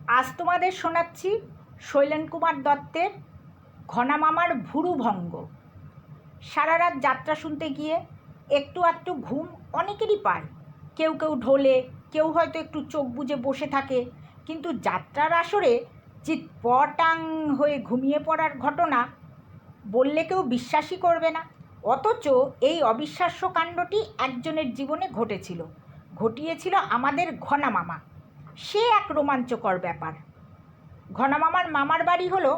আজ তোমাদের শোনাচ্ছি শৈলেন কুমার দত্তের ঘনা মামার ভুরুভঙ্গ। সারা রাত যাত্রা শুনতে গিয়ে একটু আধটু ঘুম অনেকেরই পায়। কেউ কেউ ঢোলে, কেউ হয়তো একটু চোখ বুজে বসে থাকে, কিন্তু যাত্রার আসরে চিৎপটাং হয়ে ঘুমিয়ে পড়ার ঘটনা বললে কেউ বিশ্বাসই করবে না। অথচ এই অবিশ্বাস্য কাণ্ডটি একজনের জীবনে ঘটিয়েছিল আমাদের ঘনা মামা। সে এক রোমাঞ্চকর ব্যাপার। ঘনা মামার মামার বাড়ি হলো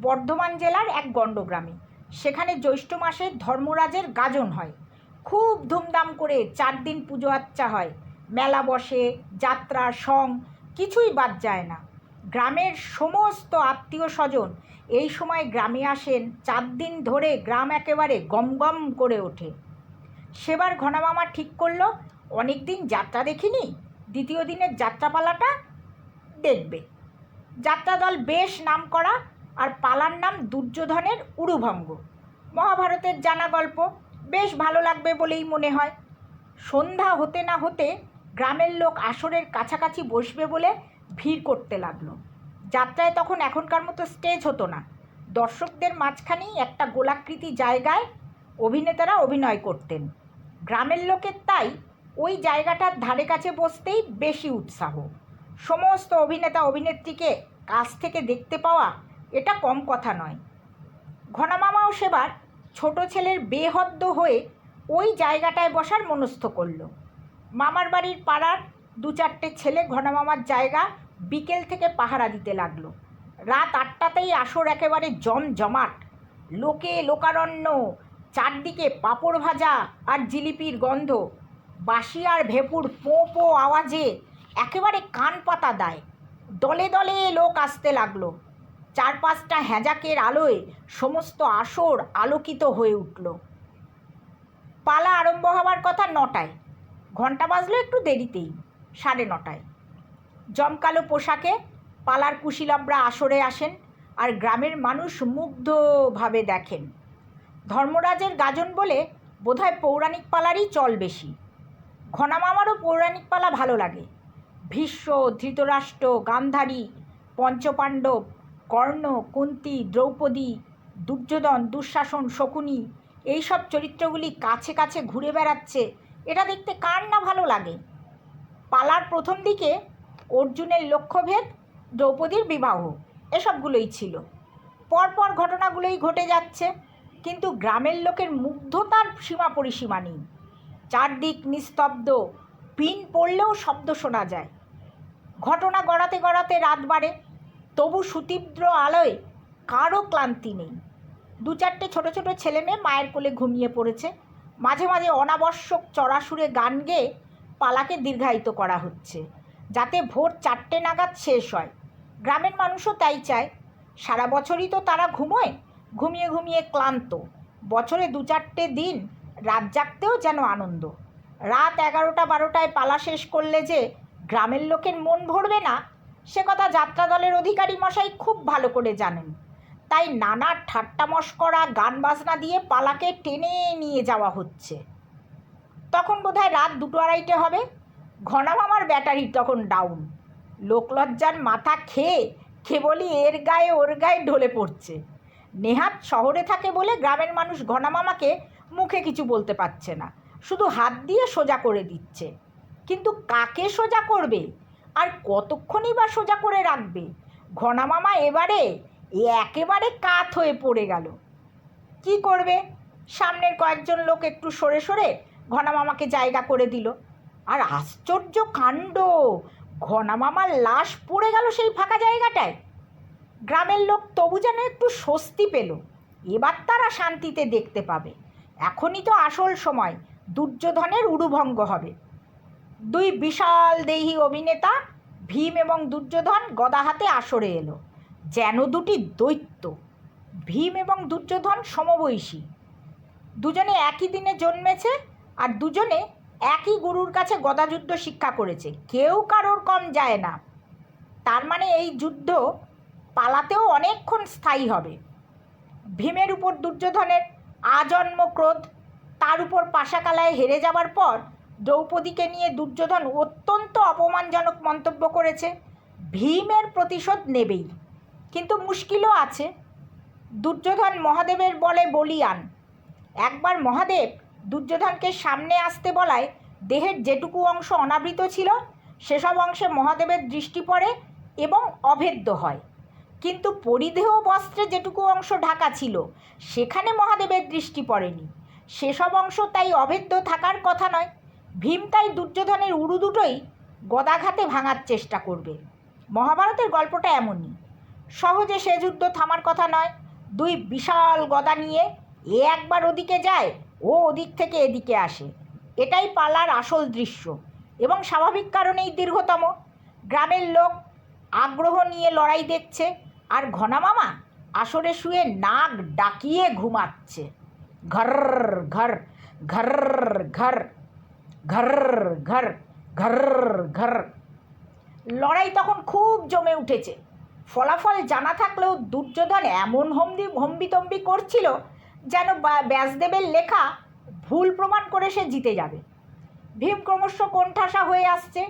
বর্ধমান জেলার এক গণ্ডগ্রামে। সেখানে জ্যৈষ্ঠ মাসে ধর্মরাজের গাজন হয়। খুব ধুমধাম করে 4 দিন পুজো আচ্চা হয়, মেলা বসে, যাত্রা, সং কিছুই বাদ যায় না। গ্রামের সমস্ত আত্মীয় স্বজন এই সময় গ্রামে আসেন। 4 দিন ধরে গ্রাম একেবারে গমগম করে ওঠে। সেবার ঘনা মামা ঠিক করলো অনেক দিন যাত্রা দেখিনি, দ্বিতীয় দিনের যাত্রাপালাটা দেখবে। যাত্রাদল বেশ নাম করা, আর পালার নাম দুর্যোধনের উরুভঙ্গ। মহাভারতের জানা গল্প, বেশ ভালো লাগবে বলেই মনে হয়। সন্ধ্যা হতে না হতে গ্রামের লোক আসরের কাছাকাছি বসবে বলে ভিড় করতে লাগলো। যাত্রায় তখন এখনকার মতো স্টেজ হতো না। দর্শকদের মাঝখানেই একটা গোলাকৃতি জায়গায় অভিনেতারা অভিনয় করতেন। গ্রামের লোকের তাই ওই জায়গাটার ধারে কাছে বসতেই বেশি উৎসাহ। সমস্ত অভিনেতা অভিনেত্রীকে কাছ থেকে দেখতে পাওয়া এটা কম কথা নয়। ঘনা মামাও সেবার ছোট ছেলের বেহদ্দ হয়ে ওই জায়গাটায় বসার মনস্থ করল। মামার বাড়ির পাড়ার 2-4টে ছেলে ঘনা মামার জায়গা বিকেল থেকে পাহারা দিতে লাগলো। রাত 8টাতেই আসর একেবারে জমজমাট, লোকে লোকারণ্য। চারদিকে পাঁপড় ভাজা আর জিলিপির গন্ধ, বাঁশি আর ভেপুর পোঁ পোঁ আওয়াজে একেবারে কান পাতা দেয়। দলে দলে লোক আসতে লাগলো। 4-5টা হ্যাজাকের আলোয় সমস্ত আসর আলোকিত হয়ে উঠল। পালা আরম্ভ হওয়ার কথা 9টায়, ঘণ্টা বাজলো একটু দেরিতেই, 9:30টায়। জমকালো পোশাকে পালার কুশীলবরা আসরে আসেন, আর গ্রামের মানুষ মুগ্ধভাবে দেখেন। ধর্মরাজের গাজন বলে বোধহয় পৌরাণিক পালারই চল বেশি। ঘনা মামারও পৌরাণিক পালা ভালো লাগে। ভীষ্ম, ধৃতরাষ্ট্র, গান্ধারী, পঞ্চপাণ্ডব, কর্ণ, কুন্তী, দ্রৌপদী, দুর্যোধন, দুঃশাসন, শকুনি, এইসব চরিত্রগুলি কাছে কাছে ঘুরে বেড়াচ্ছে, এটা দেখতে কার না ভালো লাগে। পালার প্রথম দিকে অর্জুনের লক্ষ্যভেদ, দ্রৌপদীর বিবাহ, এসবগুলোই ছিল। পরপর ঘটনাগুলোই ঘটে যাচ্ছে, কিন্তু গ্রামের লোকের মুগ্ধতার সীমা পরিসীমা নেই। চারদিক নিস্তব্ধ, পিন পড়লেও শব্দ শোনা যায়। ঘটনা গড়াতে গড়াতে রাত বাড়ে, তবু সুতীব্র আলোয় কারও ক্লান্তি নেই। 2-4টে ছোটো ছোটো ছেলেমেয়ে মায়ের কোলে ঘুমিয়ে পড়েছে। মাঝে মাঝে অনাবশ্যক চড়াসুরে গান গেয়ে পালাকে দীর্ঘায়িত করা হচ্ছে, যাতে ভোর 4টে নাগাদ শেষ হয়। গ্রামের মানুষও তাই চায়। সারা বছরই তো তারা ঘুমোয়, ঘুমিয়ে ঘুমিয়ে ক্লান্ত। বছরে 2-4টে দিন রাত জাগতেও যেন আনন্দ। রাত 11টা-12টায় পালা শেষ করলে যে গ্রামের লোকের মন ভরবে না, সে কথা যাত্রা দলের অধিকারী মশাই খুব ভালো করে জানেন। তাই নানা ঠাট্টা মশকরা, গান বাজনা দিয়ে পালাকে টেনে নিয়ে যাওয়া হচ্ছে। তখন বোধহয় রাত 2-2:30 হবে। ঘনা মামার ব্যাটারি তখন ডাউন। লোকলজ্জার মাথা খেয়ে কেবলই এর গায়ে ওর গায়ে ঢলে পড়ছে। নেহাত শহরে থাকে বলে গ্রামের মানুষ ঘনা মামাকে মুখে কিছু বলতে পারছে না, শুধু হাত দিয়ে সোজা করে দিচ্ছে। কিন্তু কাকে সোজা করবে, আর কতক্ষণই বা সোজা করে রাখবে? ঘনা মামা এবারে একেবারে কাত হয়ে পড়ে গেল। কি করবে? সামনের কয়েকজন লোক একটু সরে সরে ঘনা মামাকে জায়গা করে দিল। আর আশ্চর্য কাণ্ড, ঘনা মামার লাশ পড়ে গেল সেই ফাঁকা জায়গাটায়। গ্রামের লোক তবু যেন একটু স্বস্তি পেল। এবার তারা শান্তিতে দেখতে পাবে। এখনই তো আসল সময়, দুর্যোধনের উরুভঙ্গ হবে। 2 বিশাল দেহী অভিনেতা ভীম এবং দুর্যোধন গদা হাতে আসরে এলো, যেন 2টি দৈত্য। ভীম এবং দুর্যোধন সমবয়সী, দুজনে একই দিনে জন্মেছে, আর দুজনে একই গুরুর কাছে গদাযুদ্ধ শিক্ষা করেছে। কেউ কারোর কম যায় না। তার মানে এই যুদ্ধ পালাতেও অনেকক্ষণ স্থায়ী হবে। ভীমের উপর দুর্যোধনের আজন্ম ক্রোধ। তার উপর পাশাকালায় হেরে যাবার পর দ্রৌপদীকে নিয়ে দুর্যোধন অত্যন্ত অপমানজনক মন্তব্য করেছে। ভীমের প্রতিশোধ নেবেই, কিন্তু মুশকিলও আছে। দুর্যোধন মহাদেবের বলে বলিয়ান। একবার মহাদেব দুর্যোধনকে সামনে আসতে বলায় দেহের যেটুকু অংশ অনাবৃত ছিল সেসব অংশে মহাদেবের দৃষ্টি পড়ে এবং অভেদ্য হয়, কিন্তু পরিধেয় বস্ত্রে যেটুকু অংশ ঢাকা ছিল সেখানে মহাদেবের দৃষ্টি পড়েনি। সেসব অংশ তাই অভেদ্য থাকার কথা নয়। ভীম তাই দুর্যোধনের উরু দুটোই গদাঘাতে ভাঙার চেষ্টা করবে। মহাভারতের গল্পটা এমনই। সহজে সে যুদ্ধ থামার কথা নয়। দুই বিশাল গদা নিয়ে এ একবার ওদিকে যায়, ও ওদিক থেকে এদিকে আসে। এটাই পালার আসল দৃশ্য এবং স্বাভাবিক কারণেই দীর্ঘতম। গ্রামের লোক আগ্রহ নিয়ে লড়াই দেখছে, আর ঘনামামা আসরে শুয়ে নাক ডাকিয়ে ঘুমাচ্ছে। ঘর ঘর ঘর ঘর ঘর ঘর ঘর ঘর। লড়াই তখন খুব জমে উঠেছে। ফলাফল জানা থাকলেও দুর্যোধন এমন হম্বিতম্বি করছিল যেন ব্যাসদেবের লেখা ভুল প্রমাণ করে সে জিতে যাবে। ভীম ক্রমশ কোণঠাসা হয়ে আসছে।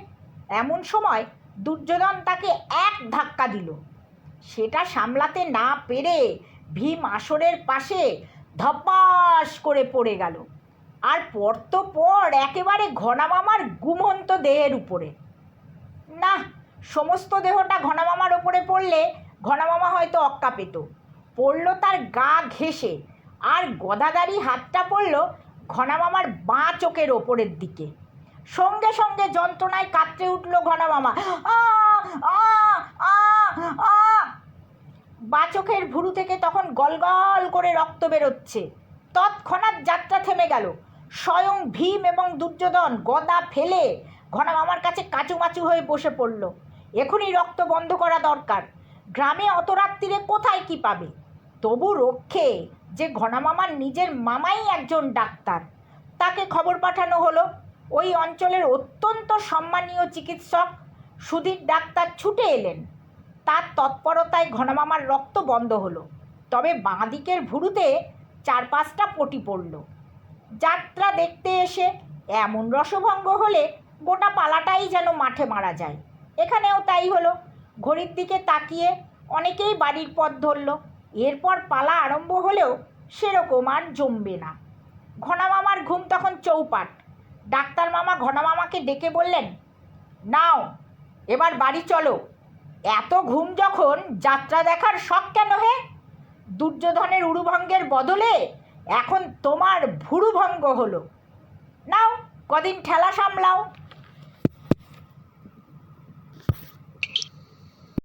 এমন সময় দুর্যোধন তাকে এক ধাক্কা দিল। সেটা সামলাতে না পেরে ভীম আসরের পাশে ধপাস করে পড়ে গেল, আর পড়তো পড় একেবারে ঘনামামার ঘুমন্ত দেহের উপরে। না, সমস্ত দেহটা ঘনামামার ওপরে পড়লে ঘনামামা হয়তো অক্কা পেত। পড়ল তার গা ঘেঁষে, আর গদাদারি হাতটা পড়ল ঘনামামার বাঁ চোখের ওপরের দিকে। সঙ্গে সঙ্গে যন্ত্রণায় কাতরে উঠল ঘনামামা। বাঁ চোখের ভুরু থেকে তখন গলগল করে রক্ত বেরোচ্ছে। তৎক্ষণাৎ যাত্রা থেমে গেল। স্বয়ং ভীম এবং দুর্যোধন গদা ফেলে ঘনামামার কাছে কাচুমাচু হয়ে বসে পড়ল। এখনই রক্ত বন্ধ করা দরকার। গ্রামে অত রাত্রিরে কোথায় কি পাবে? তবু রক্ষে যে ঘনামামার নিজের মামাই একজন ডাক্তার, তাকে খবর পাঠানো হলো। ওই অঞ্চলের অত্যন্ত সম্মানীয় চিকিৎসক সুধীর ডাক্তার ছুটে এলেন। তার তৎপরতায় ঘনামামার রক্ত বন্ধ হলো, তবে বাঁ দিকের ভুরুতে 4-5টা পটি পড়ল। যাত্রা দেখতে এসে এমন রসভঙ্গ হলে গোটা পালাটাই যেন মাঠে মারা যায়। এখানেও তাই হলো। ঘড়ির দিকে তাকিয়ে অনেকেই বাড়ির পথ ধরল। এরপর পালা আরম্ভ হলেও সেরকম আর জমবে না। ঘনামামার ঘুম তখন চৌপাট। ডাক্তার মামা ঘনামামাকে ডেকে বললেন, নাও এবার বাড়ি চলো। এত ঘুম যখন, যাত্রা দেখার শখ কেন হে? দুর্যোধনের উরুভঙ্গের বদলে এখন তোমার ভুরুভঙ্গ হলো। নাও কদিন ঠেলা সামলাও।